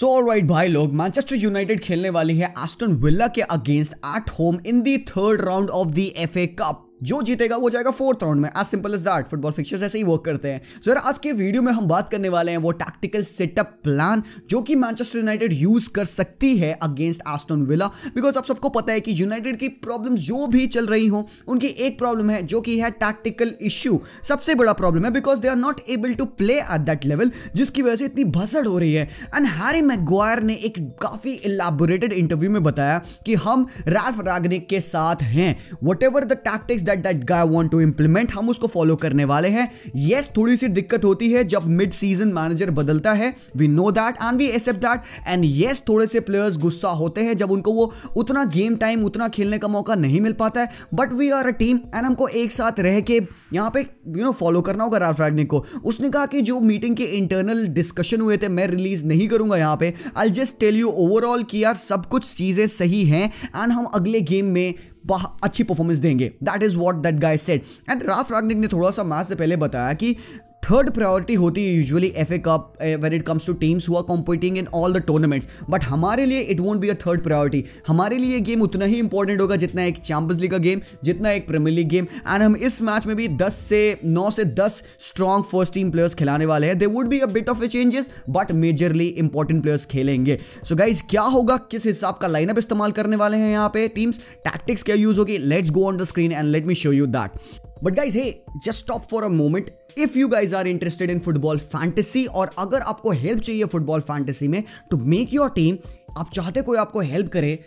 So alright भाई लोग, Manchester United खेलने वाली है एस्टन विला के against at home in the third round of the FA cup. जो जीतेगा वो जाएगा फोर्थ राउंड में। As simple as that. Football fixtures ऐसे ही वर्क करते हैं। सो आज के वीडियो में हम बात करने वाले हैं वो टैक्टिकल सेटअप प्लान जो कि मैनचेस्टर यूनाइटेड यूज कर सकती है अगेंस्ट एस्टन विला। बिकॉज आप सबको पता है कि यूनाइटेड की प्रॉब्लम जो भी चल रही हो, उनकी एक प्रॉब्लम है जो कि है टैक्टिकल इश्यू। सबसे बड़ा प्रॉब्लम है because they are not able to play at that level, जिसकी वजह से इतनी भसड़ हो रही है। एंड हैरी मैग्वायर ने एक काफी इलैबोरेटेड इंटरव्यू में बताया कि हम राल्फ रागनिक के साथ हैं। Whatever the tactics that guy want to implement, हम उसको फॉलो करने वाले हैं। यस, थोड़ी सी दिक्कत होती है जब मिड सीजन मैनेजर बदलता है, we know that and we accept that. And yes, थोड़े से प्लेयर्स गुस्सा होते हैं जब उनको वो उतना गेम टाइम, उतना खेलने का मौका नहीं मिल पाता है। But we are a team and हमको एक साथ रह के यहाँ पे फॉलो करना होगा राल्फ रागनिक को। उसने कहा कि जो मीटिंग के इंटरनल डिस्कशन हुए थे मैं रिलीज नहीं करूंगा यहाँ पे। I just tell you overall कि यार सब कुछ चीजें सही हैं एंड हम अगले गेम में अच्छी परफॉर्मेंस देंगे। That is what that guy said. And Ralph Rangnick ने थोड़ा सा मैच से पहले बताया कि थर्ड प्रायोरिटी होती है usually FA cup when it comes to teams who are competing in all the tournaments. But हमारे लिए it won't be a third priority. हमारे लिए गेम उतना ही इंपॉर्टेंट होगा जितना एक चैंपियंस लीग का गेम, जितना एक प्रीमियर लीग गेम। एंड हम इस मैच में भी 9 से 10 स्ट्रॉन्ग फर्स्ट टीम प्लेयर्स खिलाने वाले हैं। They would be a bit of a changes but majorly important players खेलेंगे। सो गाइज, क्या होगा, किस हिसाब का लाइनअप इस्तेमाल करने वाले हैं यहाँ पे टीम्स, टैक्टिक्स क्या यूज होगी, let's go on the screen and let me show you that. But guys, hey just stop for a moment. If you guys are interested in football fantasy और अगर आपको हेल्प चाहिए football fantasy में to make your team, आप चाहते कोई आपको help करे,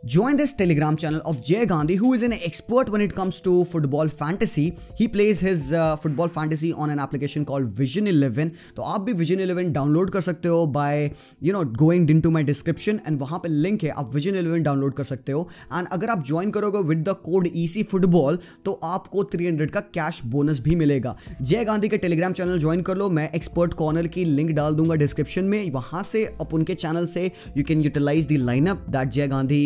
join this telegram channel of Jay Gandhi, who is an expert when it comes to football fantasy. He plays his football fantasy on an application called Vision 11. तो आप भी Vision 11 download कर सकते हो by going into my description and वहाँ पे link है, आप Vision 11 डाउनलोड कर सकते हो। एंड अगर आप ज्वाइन करोगे with the code EC Football तो आपको 300 का कैश बोनस भी मिलेगा। जय गांधी के टेलीग्राम चैनल ज्वाइन कर लो। मैं एक्सपर्ट कॉर्नर की लिंक डाल दूंगा डिस्क्रिप्शन में। वहाँ से आप उनके चैनल से you can utilize the lineup that Jay Gandhi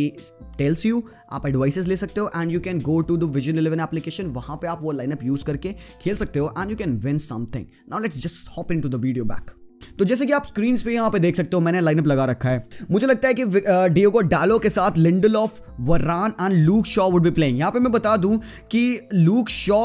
tells you. आप एडवाइसेस ले सकते हो and you can go to the vision 11 application. वहां पे आप वो लाइनअप यूज करके खेल सकते हो and you can win something. Now let's just hop into the video back. तो जैसे कि आप स्क्रीन पे यहाँ पे देख सकते हो, मैंने लाइनअप लगा रखा है। मुझे लगता है कि डियोगो डालो के साथ लिंडलॉफ, वरान and Luke Shaw would be playing. यहाँ पे मैं बता दूं कि लूक शॉ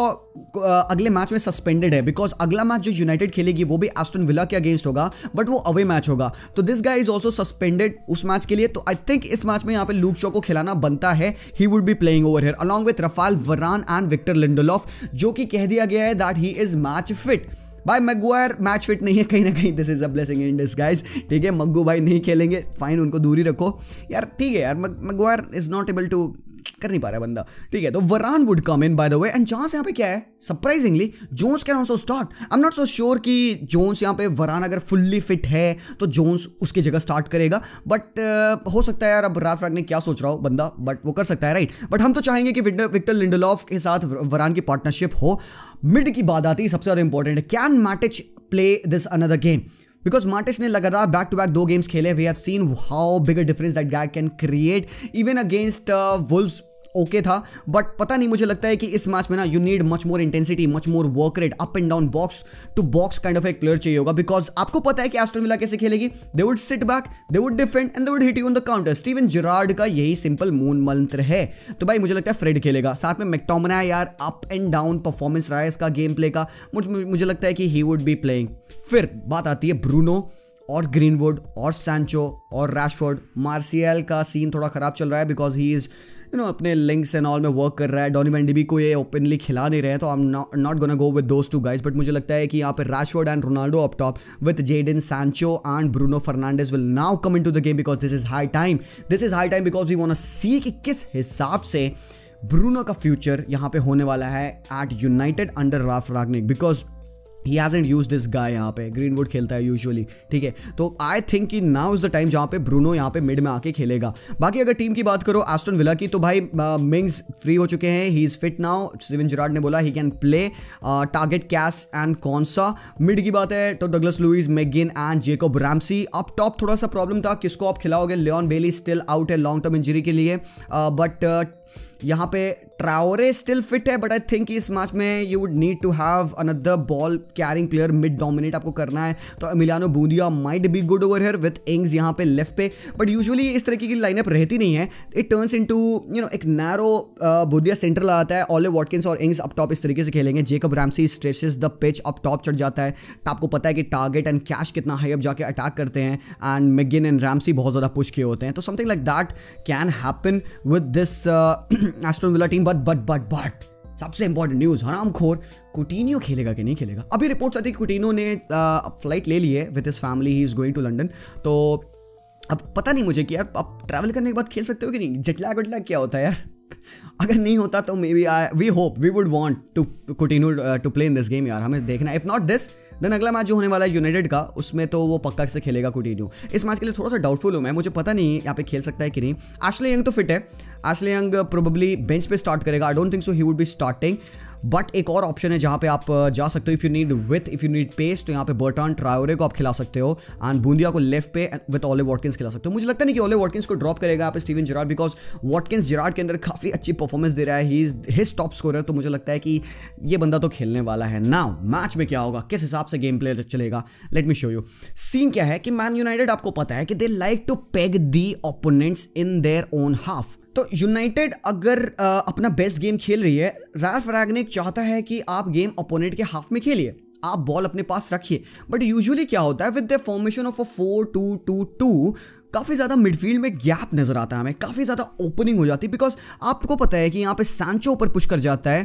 अगले मैच में सस्पेंडेड है बिकॉज अगला मैच जो यूनाइटेड खेलेगी वो भी एस्टन विला के अगेंस्ट होगा, बट वो अवे मैच होगा। तो this guy is also suspended उस मैच के लिए। तो आई थिंक इस मैच में यहाँ पे लूक शॉ को खिलाना बनता है। He would be playing over here along with Rafale वरान एंड विक्टर लिंडलॉफ, जो कि कह दिया गया है that he is match fit. भाई मैग्वायर मैच फिट नहीं है, कहीं ना कहीं this is a blessing in disguise. ठीक है, मग्गू भाई नहीं खेलेंगे, फाइन, उनको दूर ही रखो यार। ठीक है यार, Maguire is not able to, कर नहीं पा रहा है बंदा। ठीक है, तो Varane would come in by the way. And जहां से यहाँ पे क्या है, surprisingly Jones can also start. I am not so sure कि जोन्स यहाँ पे, वरान अगर फुल्ली फिट है तो जोन्स उसकी जगह स्टार्ट करेगा। बट हो सकता है यार, अब राल्फ रागनिक क्या सोच रहा हो बंदा, बट वो कर सकता है, राइट। बट हम तो चाहेंगे कि विक्टर लिंडलॉफ के साथ वरान की पार्टनरशिप हो। मिड की बात आती है, सबसे ज्यादा इंपॉर्टेंट है, can Matic play this another game? Because Martial ने लगातार बैक टू बैक 2 गेम्स खेले। We have seen how big a difference that guy can create even against Wolves. Okay था, बट पता नहीं, मुझे लगता है कि इस मैच में ना you need much more intensity, much more work rate, up and down, box to box kind of एक प्लेयर चाहिए होगा। बिकॉज आपको पता है कि एस्टन विला कैसे खेलेगी, they would sit back, they would defend and they would hit you on the counter. Steven Gerrard का यही सिंपल मूल मंत्र है। तो भाई मुझे लगता है फ्रेड खेलेगा, साथ में मैकटोमिनाय। यार अप एंड डाउन परफॉर्मेंस रहा है इसका गेम प्ले का, मुझे लगता है कि ही वुड बी प्लेइंग। फिर बात आती है ब्रूनो और ग्रीनवुड और सैंचो और रैशफोर्ड। मार्शियल का सीन थोड़ा खराब चल रहा है बिकॉज ही इज अपने लिंक्स एंड ऑल में वर्क कर रहा है। डॉनी वैन डी बी को ये ओपनली खिला नहीं रहे हैं, तो I am not gonna go with those 2 guys. But मुझे लगता है कि यहाँ पे Rashford and Ronaldo up top with Jadon Sancho and Bruno Fernandes will now come into the game because this is high time. This is high time because we want to see कि किस हिसाब से Bruno का future यहाँ पे होने वाला है at United under Ralph Rangnick. Because he hasn't used this guy. यहाँ पे ग्रीनवुड खेलता है यूजुअली, ठीक है। तो आई थिंक कि नाउ इज द टाइम जहाँ पे ब्रूनो यहाँ पे मिड में आके खेलेगा। बाकी अगर टीम की बात करो एस्टन विला की, तो भाई मिंग्स फ्री हो चुके हैं, he is fit now. Steven Gerrard ने बोला he can play Targett Cash and Konsa. Mid की बात है तो Douglas Luiz, McGinn and Jacob Ramsey. Up top थोड़ा सा प्रॉब्लम था, किसको आप खिलाओगे। लियोन बेली स्टिल आउट है लॉन्ग टर्म इंजरी के लिए, बट यहाँ पे ट्राओरे स्टिल फिट है, बट आई थिंक इस मैच में you would need to have another ball carrying player, mid dominate आपको करना है। तो Emiliano Buendia might be good over here with Ings यहाँ पे लेफ्ट पे, बट यूजुअली इस तरीके की लाइनअप रहती नहीं है। इट टर्न्स इनटू एक नैरो, बुंदिया सेंटर लगाता है, ओले वॉटकिंस और इंग्स अप टॉप इस तरीके से खेलेंगे। Jacob Ramsay stretches the pitch, up top चढ़ जाता है। तो आपको पता है कि टारगेट एंड कैश कितना हाई अप जाके अटैक करते हैं, एंड मैगिन एंड रैमसी बहुत ज़्यादा पुश किए होते हैं। तो something like that can happen with this Aston villa team. But सबसे इंपॉर्टेंट न्यूज़, हरामखोर कुटिन्यो खेलेगा कि नहीं खेलेगा। अभी रिपोर्ट्स आती है कि कुटिन्यो ने फ्लाइट ले ली है with his family, he is going to London. तो अब पता नहीं मुझे कि यार आप ट्रैवल करने के बाद खेल सकते हो कि नहीं। जेटलैग वेटलैग क्या होता है यार, अगर नहीं होता तो maybe we hope we would want to Coutinho to play in this game यार, हमें देखना है। इफ नॉट दिस देन अगला मैच जो होने वाला है यूनाइटेड का, उसमें तो वो पक्का से खेलेगा कुटिन्यो। इस मैच के लिए थोड़ा सा डाउटफुल हूँ मैं, मुझे पता नहीं यहाँ पे खेल सकता है कि नहीं। एशले यंग तो फिट है, एशले यंग प्रोबेबली बेंच पे स्टार्ट करेगा। I don't think so he would be starting, but एक और ऑप्शन है जहाँ पे आप जा सकते हो। If you need with, if you need pace, तो यहाँ पे बर्टन ट्रायोरे को आप खिला सकते हो, एंड बूंदिया को लेफ्ट पे विथ ओले वॉटकिंस खिला सकते हो। मुझे लगता नहीं कि ओले वॉटकिंस को ड्रॉप करेगा यहाँ पे Steven Gerrard, because Watkins Gerrard के अंदर काफ़ी अच्छी परफॉर्मेंस दे रहा है, he is his top scorer. तो मुझे लगता है कि ये बंदा तो खेलने वाला है। नाउ मैच में क्या होगा, किस हिसाब से गेम प्ले चलेगा, let me show you. Scene क्या है कि मैन यूनाइटेड आपको पता है कि they like to peg the opponents in their own half. तो यूनाइटेड अगर अपना बेस्ट गेम खेल रही है, राल्फ रैगनिक चाहता है कि आप गेम ओपोनेंट के हाफ में खेलिए, आप बॉल अपने पास रखिए। बट यूजुअली क्या होता है with the formation of a 4-2-2-2, काफ़ी ज़्यादा मिडफील्ड में गैप नज़र आता है हमें, काफ़ी ज़्यादा ओपनिंग हो जाती है। बिकॉज आपको पता है कि यहाँ पे सैंचो ऊपर पुश कर जाता है,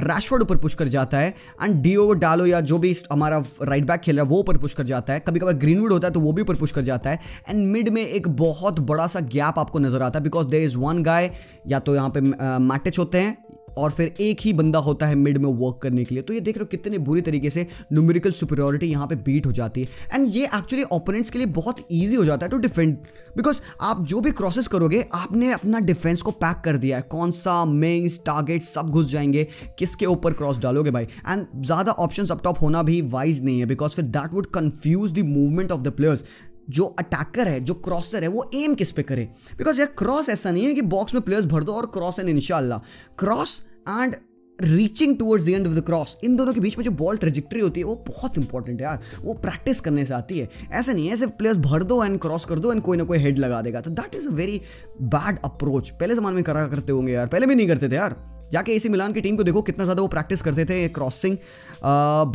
रैशफोर्ड ऊपर पुश कर जाता है, एंड डियोगो डालो या जो भी हमारा राइट बैक खेल रहा है वो ऊपर पुश कर जाता है। कभी कभार ग्रीनवुड होता है तो वो भी ऊपर पुश कर जाता है, एंड मिड में एक बहुत बड़ा सा गैप आपको नज़र आता है। Because there is one guy, या तो यहाँ पे मैटिच होते हैं और फिर एक ही बंदा होता है मिड में वर्क करने के लिए। तो ये देख रहे हो कितने बुरी तरीके से न्यूमेरिकल सुपीरियरिटी यहाँ पे बीट हो जाती है, एंड ये एक्चुअली ओपोनेंट्स के लिए बहुत इजी हो जाता है टू डिफेंड। बिकॉज आप जो भी क्रॉसेस करोगे, आपने अपना डिफेंस को पैक कर दिया है। कौन सा मिंग्स टारगेट सब घुस जाएंगे, किसके ऊपर क्रॉस डालोगे भाई। एंड ज़्यादा ऑप्शंस अप टॉप होना भी वाइज नहीं है, बिकॉज फिर that would confuse the movement of the players. जो अटैकर है, जो क्रॉसर है, वो एम किस पे करे। बिकॉज यार क्रॉस ऐसा नहीं है कि बॉक्स में प्लेयर्स भर दो और क्रॉस एंड इंशाल्लाह। Cross and reaching towards the end of the cross, इन दोनों के बीच में जो बॉल ट्रेजेक्ट्री होती है वो बहुत इंपॉर्टेंट है यार, वो प्रैक्टिस करने से आती है। ऐसा नहीं है सिर्फ प्लेयर्स भर दो एंड क्रॉस कर दो एंड कोई ना कोई हेड लगा देगा। तो that is a very bad approach. पहले ज़माने में करा करते होंगे यार, पहले भी नहीं करते थे यार। जाके एसी मिलान की टीम को देखो कितना ज़्यादा वो प्रैक्टिस करते थे crossing.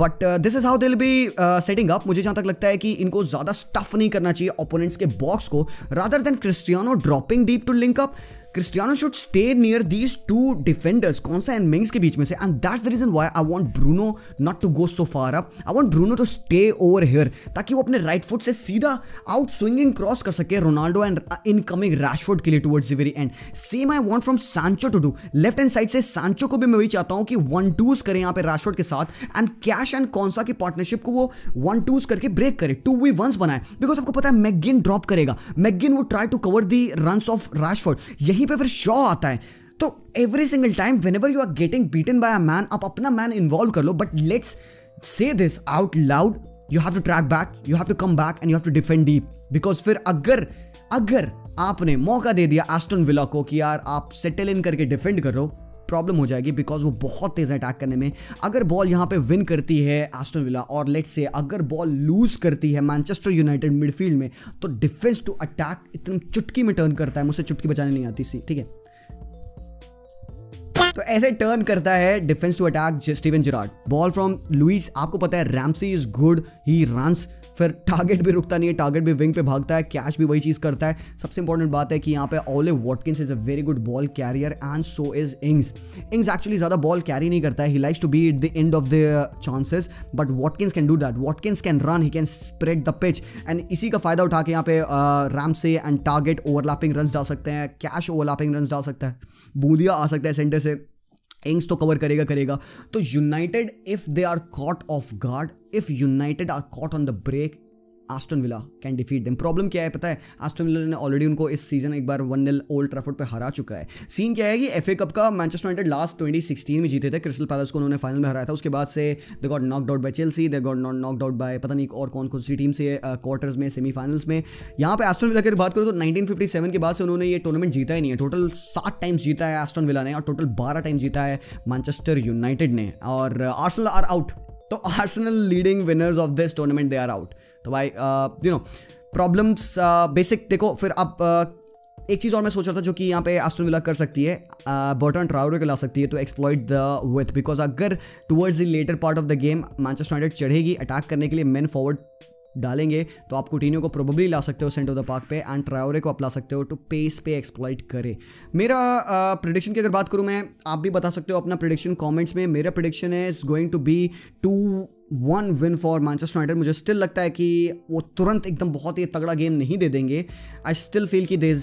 But this is how they will be setting up. मुझे जहाँ तक लगता है कि इनको ज़्यादा स्टफ नहीं करना चाहिए ओपोनेंट्स के बॉक्स को, rather than Cristiano dropping deep to link up. Cristiano should stay near these two defenders, Konsa and Mings के बीच में से, and that's the reason why I want Bruno not to go so far up. I want Bruno to stay over here, ताकि वो अपने right foot से सीधा out swinging cross कर सके रोनाल्डो एंड इनकमिंग रैशफोर्ड के लिए towards the very end. Same I want from Sancho to do. Left hand side से सांचो को भी मैं वही चाहता हूँ कि 1-2s करें यहाँ पे रैशफोर्ड के साथ, एंड कैश एंड कौन-सा की पार्टनरशिप को वो 1-2s करके ब्रेक करे, 2v1s बनाए। बिकॉज आपको पता है मैगिन ड्रॉप करेगा, मैगिन वो try to cover the runs of Rashford, यहीं पे फिर शॉ आता है। तो every single time whenever you are getting beaten by a man, आप अपना मैन इन्वॉल्व कर लो। But let's say this out loud, you have to track back, you have to come back and you have to defend deep. Because फिर अगर आपने मौका दे दिया Aston villa को कि यार आप सेटल इन करके डिफेंड करो, प्रॉब्लम हो जाएगी। बिकॉज वो बहुत तेज अटैक करने में। अगर बॉल यहाँ पे विन करती है एस्टन विला, और लेट्स से अगर बॉल लूज करती है मैनचेस्टर यूनाइटेड मिडफील्ड में, तो डिफेंस टू अटैक इतनी चुटकी में टर्न करता है। मुझसे चुटकी बचाने नहीं आती सी, ठीक है। तो ऐसे टर्न करता है defence to attack Steven Gerrard. Ball from Luiz, आपको पता है Ramsey is good, he runs, फिर टारगेट भी रुकता नहीं है, टारगेट भी विंग पे भागता है, कैच भी वही चीज़ करता है। सबसे इंपॉर्टेंट बात है कि यहाँ पे Ollie Watkins is a very good ball carrier and so is Ings. Ings actually ज़्यादा बॉल कैरी नहीं करता है, he likes to be at the end of the chances, but Watkins can do that. Watkins can run, he can spread the pitch, and इसी का फायदा उठा के यहाँ पे Ramsey and Targett overlapping runs डाल सकते हैं, कैश ओवरलैपिंग रन्स डाल सकता है, बूंदिया आ सकता है सेंटर से, इंग्स तो कवर करेगा। तो United if they are caught off guard, if United are caught on the break, Aston Villa can defeat them. Problem क्या है पता है, आस्टन विला ने ऑलरेडी उनको इस सीजन एक बार 1-0 ओल्ड ट्रैफोर्ड पे हरा चुका है। सीन क्या है कि एफए कप का मैनचेस्टर यूनाइटेड लास्ट 2016 में जीते थे, क्रिस्टल पैलेस को उन्होंने फाइनल में हराया था। उसके बाद से they got knocked out by Chelsea, they got knocked out by पता नहीं और कौन सी टीम से क्वार्टर्स में, सेमीफाइनल्स में। यहाँ पे आस्टन विला की बात करो तो 1957 के बाद से उन्होंने ये टूर्नामेंट जीता ही नहीं है। टोटल 7 टाइम्स जीता है आस्टन विला ने और टोटल 12 टाइम जीता है मैनचेस्टर यूनाइटेड ने। और आर्सेनल आर आउट, तो Arsenal leading winners of this tournament they are out. तो भाई यू नो प्रॉब्लम्स बेसिक देखो। फिर अब एक चीज़ और मैं सोच रहा था जो कि यहाँ पे आस्टन विला कर सकती है, बर्टन ट्रायोरे को ला सकती है तो एक्सप्लॉइट द विथ, बिकॉज अगर towards the later part of the game Manchester United attack अटैक करने के लिए, मेन फॉरवर्ड डालेंगे तो आप कुटिन्यो को प्रोबेबली ला सकते हो सेंटर ऑफ द पार्क पे एंड ट्रायोरे को आप ला सकते हो तो पेस पे एक्सप्लॉइट करे। मेरा प्रेडिक्शन की अगर बात करूँ मैं, आप भी बता सकते हो अपना प्रेडिक्शन कमेंट्स में। मेरा prediction is going to be 2-1 win for Manchester United. मुझे स्टिल लगता है कि वो तुरंत एकदम बहुत ही तगड़ा गेम नहीं दे देंगे। आई स्टिल फील कि देयर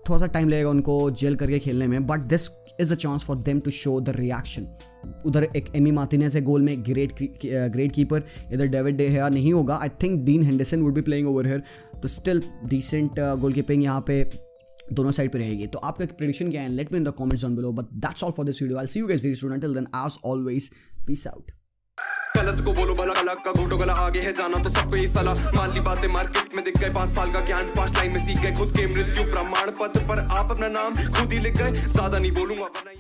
थोड़ा सा टाइम लगेगा उनको जेल करके खेलने में, but this is a chance for them to show the reaction. उधर एक एमी मार्टिनेज है गोल में, ग्रेट कीपर। इधर डेविड डे गया नहीं होगा, I think Dean Henderson would be playing over here, तो स्टिल डिसेंट गोल कीपिंग यहाँ पे दोनों साइड पे रहेगी। तो आपका प्रेडिक्शन क्या है, let me in the comments down below. But that's all for this video, I will see you guys very soon, until then as always peace out. गलत को बोलो भला, अलग का घोटो गला, आगे है जाना तो सब पे ही सलाह। मान ली बातें मार्केट में दिख गए, 5 साल का ज्ञान 5 लाइन में सीख गए, खुद के मृत्यु प्रमाण पत्र पर आप अपना नाम खुद ही लिख गए। ज्यादा नहीं बोलूंगा वरना